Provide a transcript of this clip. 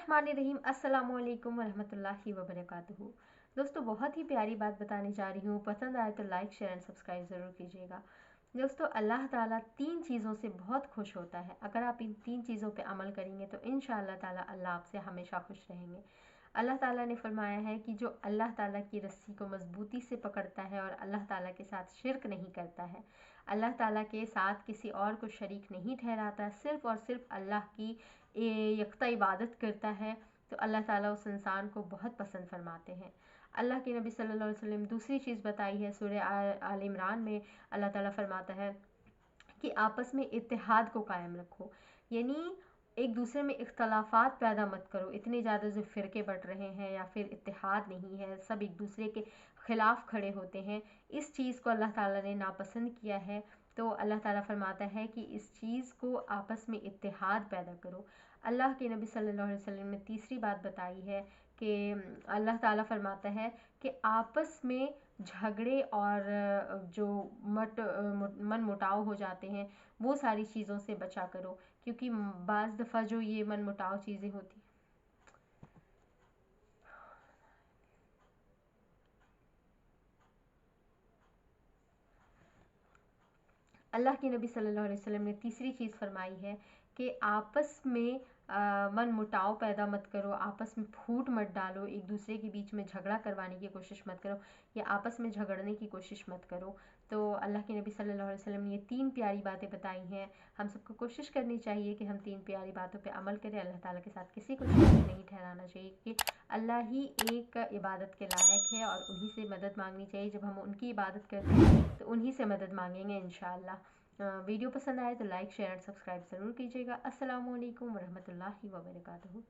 बिस्मिल्लाहिर्रहमानिर्रहीम। अस्सलामु अलैकुम वरहमतुल्लाहि वबरकातुहू। दोस्तों, बहुत ही प्यारी बात बताने जा रही हूँ। पसंद आए तो लाइक शेयर एंड सब्सक्राइब ज़रूर कीजिएगा। दोस्तों, अल्लाह ताला 3 चीज़ों से बहुत खुश होता है। अगर आप इन 3 चीज़ों पे अमल करेंगे तो इंशाअल्लाह ताला अल्लाह आपसे हमेशा खुश रहेंगे। अल्लाह ताला ने फरमाया है कि जो अल्लाह ताला की रस्सी को मजबूती से पकड़ता है और अल्लाह ताला के साथ शिर्क नहीं करता है, अल्लाह ताला के साथ किसी और को शरीक नहीं ठहराता, सिर्फ़ और सिर्फ अल्लाह की यकता इबादत करता है, तो अल्लाह ताला उस इंसान को बहुत पसंद फरमाते हैं। अल्लाह के नबी सल्लल्लाहु अलैहि वसल्लम दूसरी चीज़ बताई है सूरह आल इमरान में। अल्लाह ताला फरमाता है कि आपस में इत्तेहाद को कायम रखो, यानी एक दूसरे में इख्तलाफात पैदा मत करो। इतने ज़्यादा जो फ़िरके बट रहे हैं या फिर इत्तेहाद नहीं है, सब एक दूसरे के ख़िलाफ़ खड़े होते हैं, इस चीज़ को अल्लाह ताला ने नापसंद किया है। तो अल्लाह ताला फरमाता है कि इस चीज़ को आपस में इत्तेहाद पैदा करो। अल्लाह के नबी सल्लल्लाहु अलैहि वसल्लम ने तीसरी बात बताई है कि अल्लाह ताला फरमाता है कि आपस में झगड़े और जो मन मुटाव हो जाते हैं, वो सारी चीज़ों से बचा करो, क्योंकि बाज़ दफ़ा जो ये मन मुटाव चीज़ें होती। अल्लाह के नबी सल्लल्लाहु अलैहि वसल्लम ने तीसरी चीज़ फरमाई है कि आपस में मन मुटाव पैदा मत करो, आपस में फूट मत डालो, एक दूसरे के बीच में झगड़ा करवाने की कोशिश मत करो या आपस में झगड़ने की कोशिश मत करो। तो अल्लाह के नबी सल्लल्लाहु अलैहि वसल्लम ने ये 3 प्यारी बातें बताई हैं। हम सबको कोशिश करनी चाहिए कि हम 3 प्यारी बातों पे अमल करें। अल्लाह ताला के साथ किसी को शरीक नहीं ठहराना चाहिए कि अल्लाह ही एक इबादत के लायक है और उन्हीं से मदद मांगनी चाहिए। जब हम उनकी इबादत करते हैं तो उन्हीं से मदद मांगेंगे इंशाअल्लाह। वीडियो पसंद आए तो लाइक शेयर एंड सब्सक्राइब ज़रूर कीजिएगा। अस्सलामु अलैकुम वरहमतुल्लाहि वबरकातुहू।